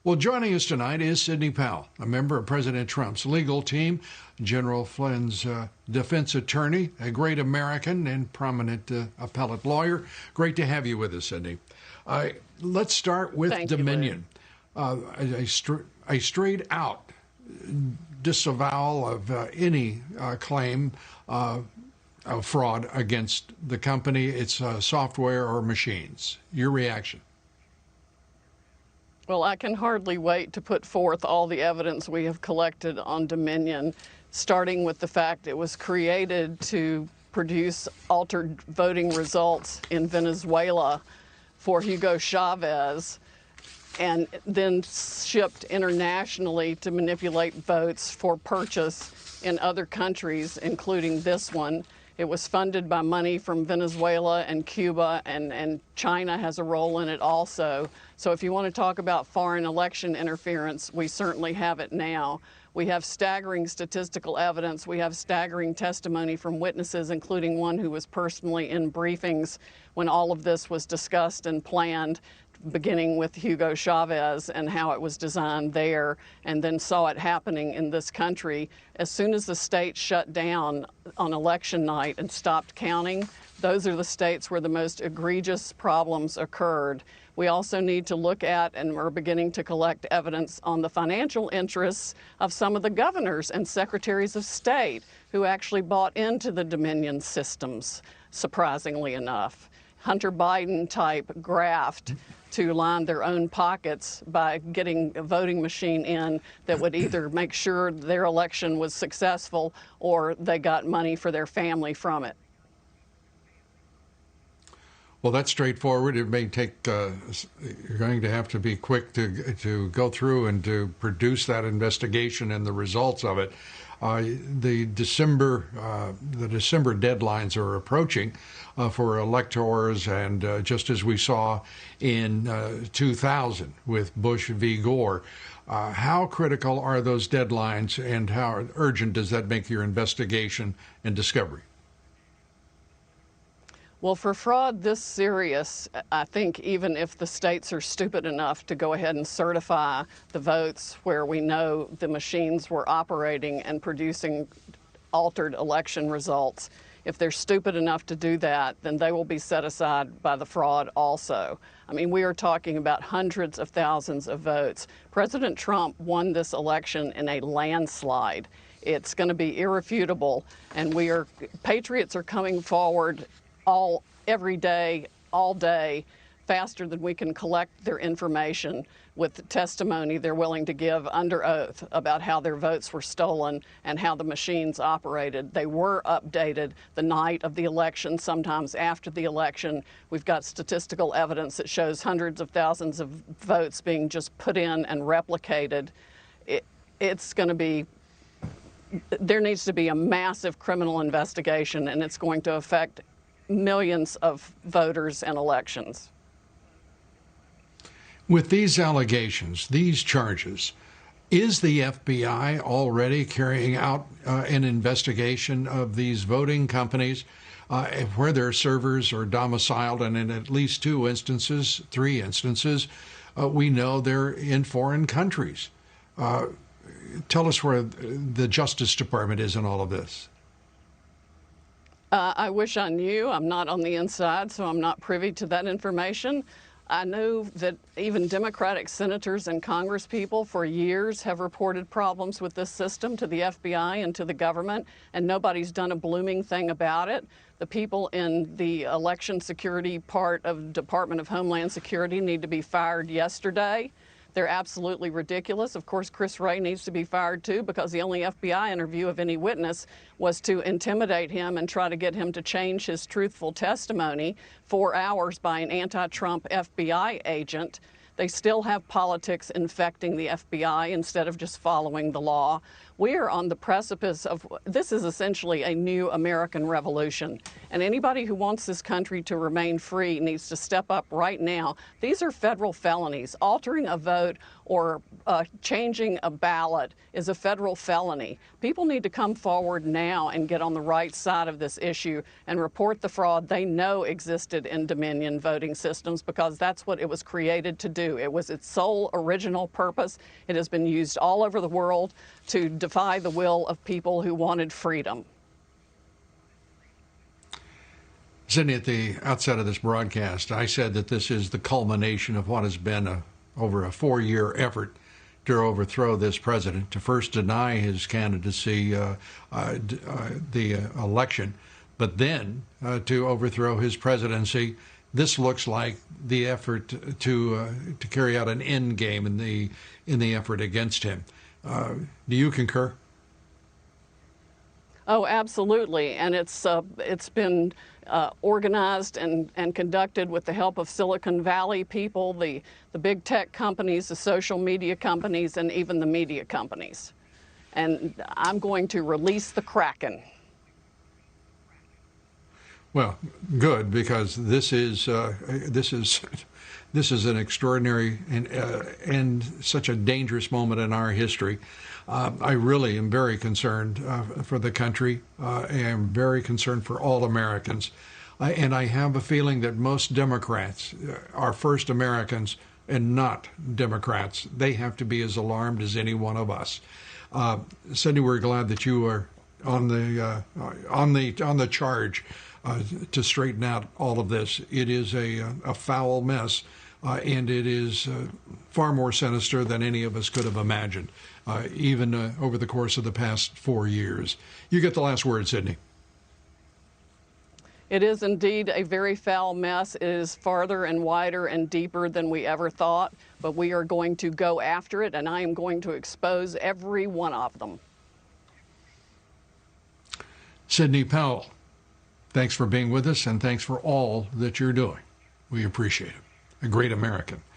Well, joining us tonight is Sidney Powell, a member of President Trump's legal team, General Flynns' defense attorney, a great American and prominent appellate lawyer. Great to have you with us, Sidney. Let's start with Thank Dominion. A straight-out disavowal of any claim of fraud against the company, its software or machines. Your reaction? Well, I can hardly wait to put forth all the evidence we have collected on Dominion, starting with the fact it was created to produce altered voting results in Venezuela for Hugo Chavez, and then shipped internationally to manipulate votes for purchase in other countries, including this one. It was funded by money from Venezuela and Cuba, and China has a role in it also. So if you want to talk about foreign election interference, we certainly have it now. We have staggering statistical evidence. We have staggering testimony from witnesses, including one who was personally in briefings when all of this was discussed and planned, beginning with Hugo Chavez and how it was designed there, and then saw it happening in this country. As soon as the state shut down on election night and stopped counting, those are the states where the most egregious problems occurred. We also need to look at, and we're beginning to collect evidence on the financial interests of some of the governors and secretaries of state who actually bought into the Dominion systems, surprisingly enough. Hunter Biden type graft to line their own pockets by getting a voting machine in that would either make sure their election was successful or they got money for their family from it. Well, that's straightforward. It may take, you're going to have to be quick to go through and to produce that investigation and the results of it. The December deadlines are approaching for electors, and just as we saw in 2000 with Bush v. Gore, how critical are those deadlines, and how urgent does that make your investigation and discovery? Well, for fraud this serious, I think even if the states are stupid enough to go ahead and certify the votes where we know the machines were operating and producing altered election results, if they're stupid enough to do that, then they will be set aside by the fraud also. I mean, we are talking about hundreds of thousands of votes. President Trump won this election in a landslide. It's going to be irrefutable, and patriots are coming forward every day, all day, faster than we can collect their information with the testimony they're willing to give under oath about how their votes were stolen and how the machines operated. They were updated the night of the election, sometimes after the election. We've got statistical evidence that shows hundreds of thousands of votes being just put in and replicated. It's going to be, there needs to be a massive criminal investigation, and it's going to affect millions of voters and elections. With these allegations, these charges, is the FBI already carrying out an investigation of these voting companies where their servers are domiciled? And in at least three instances, we know they're in foreign countries. Tell us where the Justice Department is in all of this. I wish I knew. I'm not on the inside, so I'm not privy to that information. I know that even Democratic senators and congresspeople for years have reported problems with this system to the FBI and to the government, and nobody's done a blooming thing about it. The people in the election security part of Department of Homeland Security need to be fired yesterday. They're absolutely ridiculous. Of course, Chris Wray needs to be fired too, because the only FBI interview of any witness was to intimidate him and try to get him to change his truthful testimony 4 hours by an anti-Trump FBI agent. They still have politics infecting the FBI instead of just following the law. We are on the precipice of, this is essentially a new American revolution. And anybody who wants this country to remain free needs to step up right now. These are federal felonies. Altering a vote or changing a ballot is a federal felony. People need to come forward now and get on the right side of this issue and report the fraud they know existed in Dominion voting systems, because that's what it was created to do. do. It was its sole original purpose. It has been used all over the world to defy the will of people who wanted freedom. Sidney, at the outset of this broadcast, I said that this is the culmination of what has been over a 4-year effort to overthrow this president, to first deny his candidacy, the election, but then to overthrow his presidency. This looks like the effort to carry out an end game in the effort against him. Do you concur? Oh, absolutely, and it's been organized and conducted with the help of Silicon Valley people, the big tech companies, the social media companies, and even the media companies. And I'm going to release the Kraken. Well, good, because this is an extraordinary and such a dangerous moment in our history. I really am very concerned for the country. I am very concerned for all Americans. And I have a feeling that most Democrats are first Americans and not Democrats. They have to be as alarmed as any one of us. Sidney, we're glad that you are on the charge to straighten out all of this. It is a foul mess, and it is far more sinister than any of us could have imagined, even over the course of the past 4 years. You get the last word, Sidney. It is indeed a very foul mess. It is farther and wider and deeper than we ever thought, but we are going to go after it, and I am going to expose every one of them. Sidney Powell, thanks for being with us, and thanks for all that you're doing. We appreciate it. A great American.